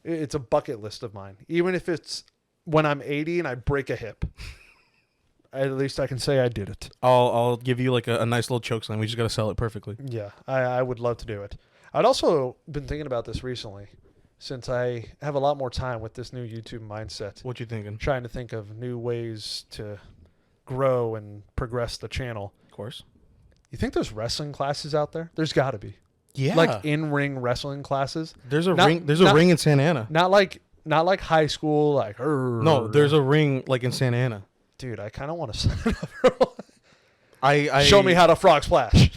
It's a bucket list of mine. Even if it's when I'm 80 and I break a hip. At least I can say I did it. I'll give you like a nice little choke slam. We just got to sell it perfectly. Yeah, I would love to do it. I'd also been thinking about this recently since I have a lot more time with this new YouTube mindset. What you thinking? Trying to think of new ways to grow and progress the channel. Of course. You think there's wrestling classes out there? There's got to be. Yeah. Like in-ring wrestling classes. There's a ring. There's a ring in Santa Ana. Not like high school. Like no, there's a ring like in Santa Ana. Dude, I kind of want to sign up for one. I Show me how to frog splash.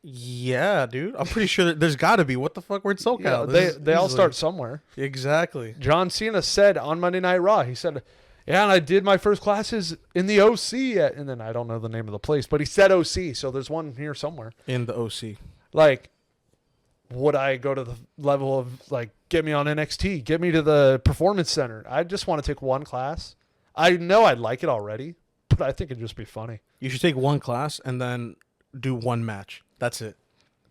Yeah, dude. I'm pretty sure there's got to be. What the fuck? We're in SoCal. Yeah, they all start somewhere. Exactly. John Cena said on Monday Night Raw, he said, yeah, and I did my first classes in the OC. And then I don't know the name of the place, but he said OC, so there's one here somewhere. In the OC. Like, would I go to the level of, like, get me on NXT, get me to the Performance Center? I just want to take one class. I know I'd like it already, but I think it'd just be funny. You should take one class and then do one match. That's it.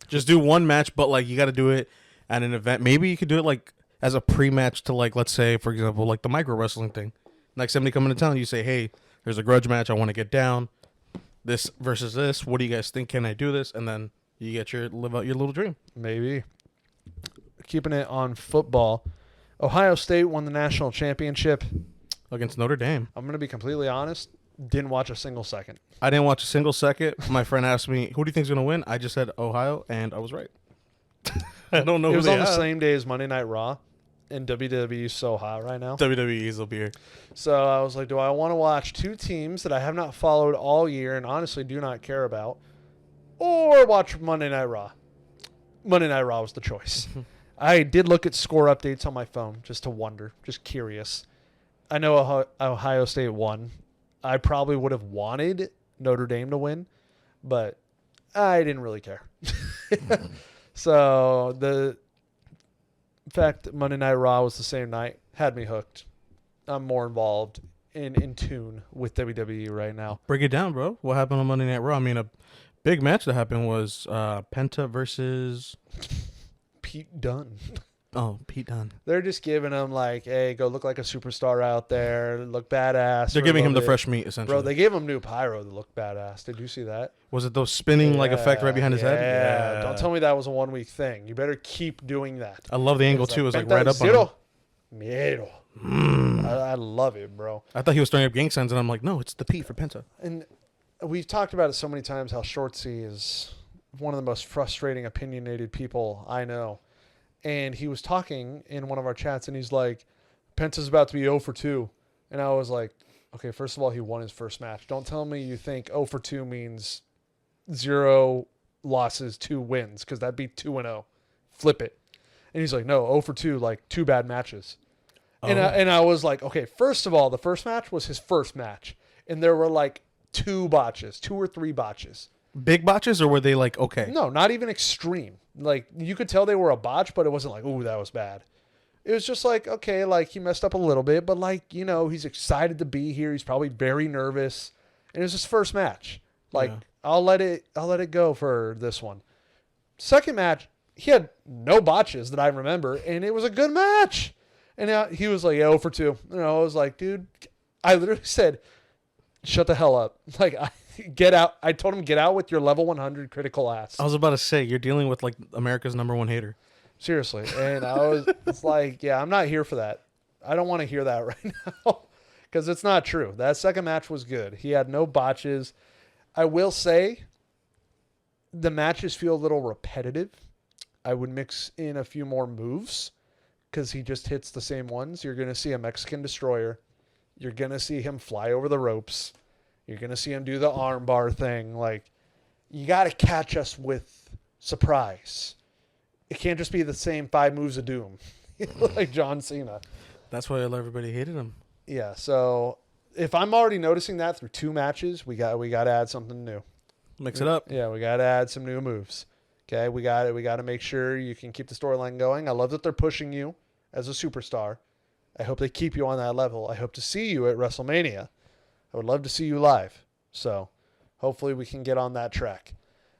Just do one match, but like you got to do it at an event. Maybe you could do it like as a pre-match to like, let's say, for example, like the micro wrestling thing. Like somebody coming to town, you say, hey, there's a grudge match. I want to get down. This versus this. What do you guys think? Can I do this? And then you get live out your little dream. Maybe. Keeping it on football. Ohio State won the national championship. Against Notre Dame. I'm going to be completely honest. Didn't watch a single second. I didn't watch a single second. My friend asked me, who do you think is going to win? I just said Ohio, and I was right. I don't know It who was they on the have. same day as Monday Night Raw, and WWE is so hot right now. WWE's will be here. So I was like, do I want to watch two teams that I have not followed all year and honestly do not care about, or watch Monday Night Raw? Monday Night Raw was the choice. I did look at score updates on my phone just to wonder, just curious. I know Ohio State won. I probably would have wanted Notre Dame to win, but I didn't really care. So the fact that Monday Night Raw was the same night had me hooked. I'm more involved and in tune with WWE right now. Break it down, bro. What happened on Monday Night Raw? I mean, a big match that happened was Penta versus Pete Dunne. Oh, Pete Dunne. They're just giving him like, hey, go look like a superstar out there, look badass. They're giving him the fresh meat, essentially. Bro, they gave him new pyro to look badass. Did you see that? Was it those spinning like effect right behind his head? Yeah. Don't tell me that was a 1 week thing. You better keep doing that. I love the angle, too. It was like right up on Zero him. Miedo. I love it, bro. I thought he was throwing up gang signs, and I'm like, no, it's the P for Penta. And we've talked about it so many times how Shortsy is one of the most frustrating, opinionated people I know. And he was talking in one of our chats, and he's like, Penta's about to be 0 for 2. And I was like, okay, first of all, he won his first match. Don't tell me you think 0 for 2 means 0 losses, 2 wins, because that'd be 2-0. Flip it. And he's like, no, 0 for 2, like 2 bad matches. Oh. And I was like, okay, first of all, the first match was his first match. And there were like 2 botches, 2 or 3 botches. Big botches, or were they like, okay? No, not even extreme. Like, you could tell they were a botch, but it wasn't like, ooh, that was bad. It was just like, okay, like, he messed up a little bit, but, like, you know, he's excited to be here. He's probably very nervous. And it was his first match. Like, yeah. I'll let it go for this one. Second match, he had no botches that I remember, and it was a good match. And he was like, 0 for 2. And I was like, dude, I literally said, shut the hell up. Like, get out. I told him, get out with your level 100 critical ass. I was about to say, you're dealing with like America's #1 hater. Seriously. And it's like, yeah, I'm not here for that. I don't want to hear that right now because it's not true. That second match was good. He had no botches. I will say the matches feel a little repetitive. I would mix in a few more moves because he just hits the same ones. You're going to see a Mexican destroyer. You're going to see him fly over the ropes. You're going to see him do the arm bar thing. Like, you got to catch us with surprise. It can't just be the same 5 moves of doom. like John Cena. That's why everybody hated him. Yeah, so if I'm already noticing that through 2 matches, we got to add something new. Mix it up. Yeah, we got to add some new moves. Okay, we got to make sure you can keep the storyline going. I love that they're pushing you as a superstar. I hope they keep you on that level. I hope to see you at WrestleMania. I would love to see you live. So hopefully we can get on that track.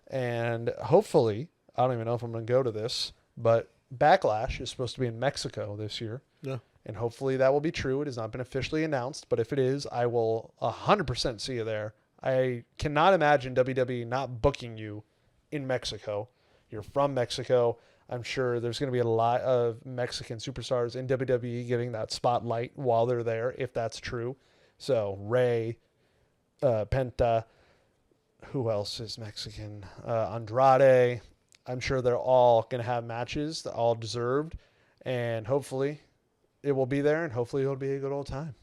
And hopefully, I don't even know if I'm going to go to this, but Backlash is supposed to be in Mexico this year. Yeah. And hopefully that will be true. It has not been officially announced, but if it is, I will 100% see you there. I cannot imagine WWE not booking you in Mexico. You're from Mexico. I'm sure there's going to be a lot of Mexican superstars in WWE getting that spotlight while they're there, if that's true. So Rey, Penta, who else is Mexican? Andrade. I'm sure they're all going to have matches, all deserved, and hopefully it will be there, and hopefully it'll be a good old time.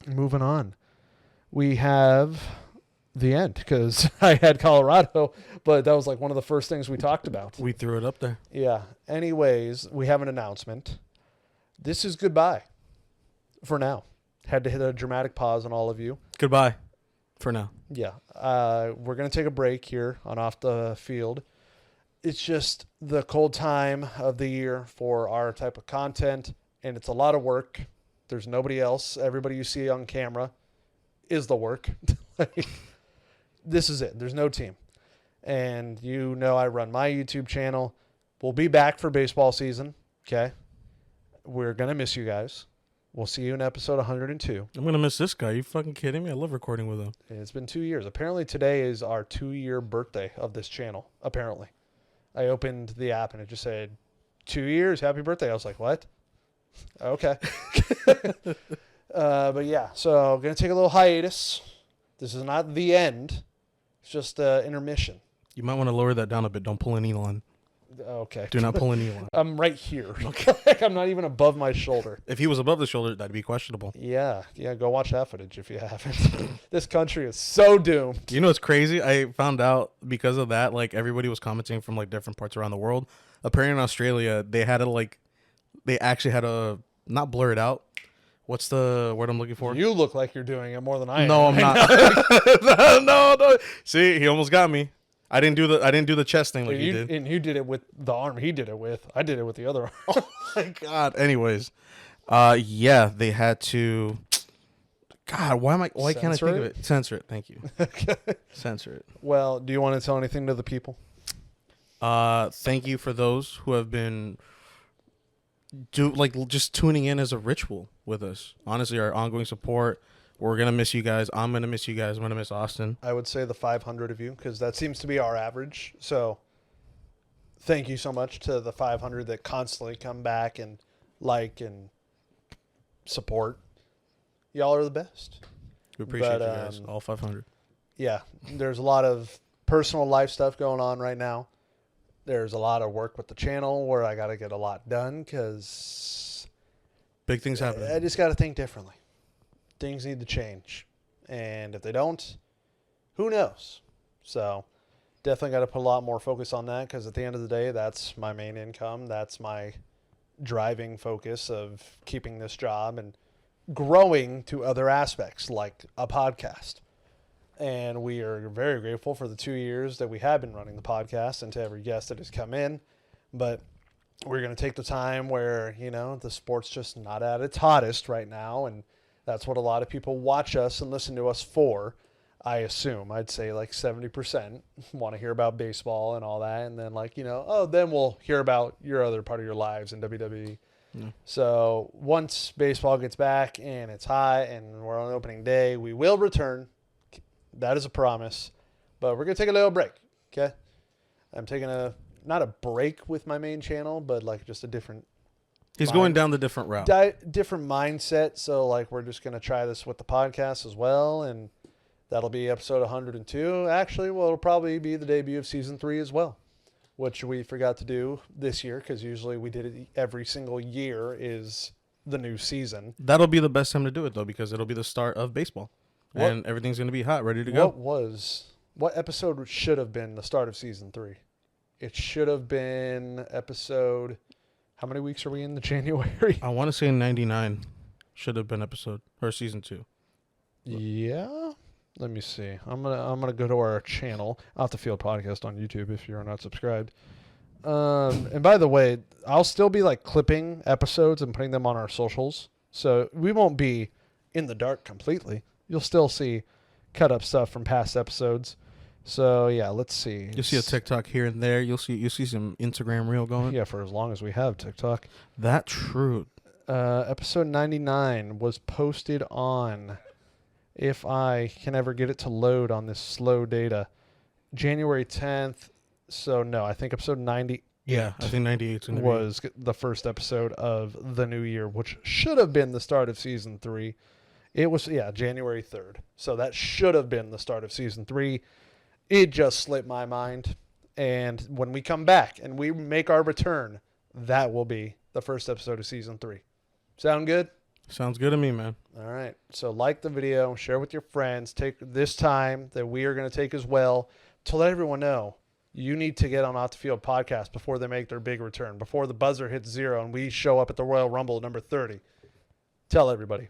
Moving on. We have the end, because I had Colorado, but that was like one of the first things we talked about. We threw it up there. Yeah. Anyways, we have an announcement. This is goodbye for now. Had to hit a dramatic pause on all of you. Goodbye for now. Yeah. We're going to take a break here on Off the Field. It's just the cold time of the year for our type of content, and it's a lot of work. There's nobody else. Everybody you see on camera is the work. This is it. There's no team. And you know I run my YouTube channel. We'll be back for baseball season, okay? We're going to miss you guys. We'll see you in episode 102. I'm going to miss this guy. Are you fucking kidding me? I love recording with him. It's been 2 years. Apparently today is our 2-year birthday of this channel, apparently. I opened the app and it just said, 2 years, happy birthday. I was like, what? Okay. But yeah, so I'm going to take a little hiatus. This is not the end. It's just intermission. You might want to lower that down a bit. Don't pull an Elon. Okay. Do not pull an Elon. I'm right here. Okay. Like I'm not even above my shoulder. If he was above the shoulder, that'd be questionable. Yeah. Go watch that footage if you haven't. This country is so doomed. You know what's crazy? I found out because of that, like everybody was commenting from like different parts around the world. Apparently in Australia, they actually had to not blur it out. What's the word I'm looking for? You look like you're doing it more than I am. No, I'm not. No. See, he almost got me. I didn't do the chest thing like he did. And you did it with the arm he did it with. I did it with the other arm. Oh my God. Anyways, yeah, they had to. God, why can't I think of it? Censor it. Thank you. Okay. Censor it. Well, do you want to tell anything to the people? Thank you for those who have been just tuning in as a ritual with us. Honestly, our ongoing support. We're going to miss you guys. I'm going to miss you guys. I'm going to miss Austin. I would say the 500 of you, because that seems to be our average. So thank you so much to the 500 that constantly come back and like and support. Y'all are the best. We appreciate you guys, all 500. Yeah, there's a lot of personal life stuff going on right now. There's a lot of work with the channel where I got to get a lot done because big things happening. I just got to think differently. Things need to change. And if they don't, who knows? So definitely got to put a lot more focus on that because at the end of the day, that's my main income. That's my driving focus of keeping this job and growing to other aspects like a podcast. And we are very grateful for the 2 years that we have been running the podcast and to every guest that has come in. But we're going to take the time where, the sport's just not at its hottest right now. And that's what a lot of people watch us and listen to us for. I assume I'd say like 70% want to hear about baseball and all that. And then then we'll hear about your other part of your lives in WWE. Yeah. So once baseball gets back and it's hot and we're on opening day, we will return. That is a promise, but we're going to take a little break. Okay. I'm taking not a break with my main channel, but just a different. He's going down the different route. Different mindset. So we're just going to try this with the podcast as well. And that'll be episode 102. Actually, well, it'll probably be the debut of season 3 as well, which we forgot to do this year because usually we did it every single year is the new season. That'll be the best time to do it, though, because it'll be the start of baseball. And everything's going to be hot, ready to go. What episode should have been the start of season 3? It should have been episode How many weeks are we in the January? I want to say 99 should have been episode or season 2. Yeah. Let me see. I'm gonna go to our channel, Off the Field Podcast on YouTube if you're not subscribed. And by the way, I'll still be like clipping episodes and putting them on our socials. So we won't be in the dark completely. You'll still see cut up stuff from past episodes. So yeah, let's see. You'll see a TikTok here and there. You'll see some Instagram reel going. Yeah, for as long as we have TikTok. That's true. Episode 99 was posted on, if I can ever get it to load on this slow data, January 10th. So no, I think episode 90. Yeah, I think 98 was the first episode of the new year, which should have been the start of season 3. It was, January 3rd. So that should have been the start of season 3. It just slipped my mind. And when we come back and we make our return, that will be the first episode of season 3. Sound good? Sounds good to me, man. All right. So like the video, share with your friends. Take this time that we are going to take as well to let everyone know you need to get on Off the Field Podcast before they make their big return, before the buzzer hits 0 and we show up at the Royal Rumble number 30. Tell everybody.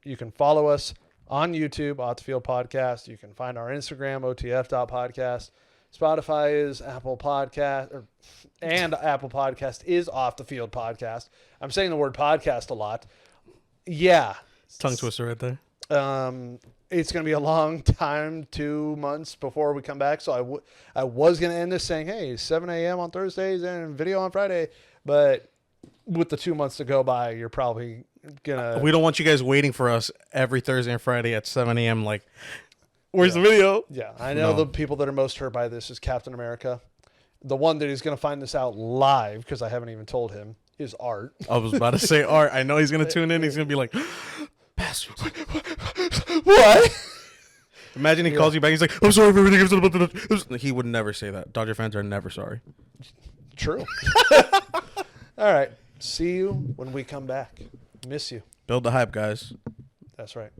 You can follow us on YouTube, Off the Field Podcast. You can find our Instagram, otf.podcast. Spotify is Apple Podcast, and Apple Podcast is Off the Field Podcast. I'm saying the word podcast a lot. Yeah. Tongue twister right there. It's going to be a long time, 2 months before we come back. So I was going to end this saying, hey, 7 a.m. on Thursdays and video on Friday. But with the 2 months to go by, you're probably going to... We don't want you guys waiting for us every Thursday and Friday at 7 a.m. like, where's the video? Yeah, I know the people that are most hurt by this is Captain America. The one that is going to find this out live, because I haven't even told him, is Art. I was about to say Art. I know he's going to tune in. He's going to be like, bastards. What? Imagine he calls you back. He's like, I'm sorry for everything. He would never say that. Dodger fans are never sorry. True. All right. See you when we come back. Miss you. Build the hype, guys. That's right.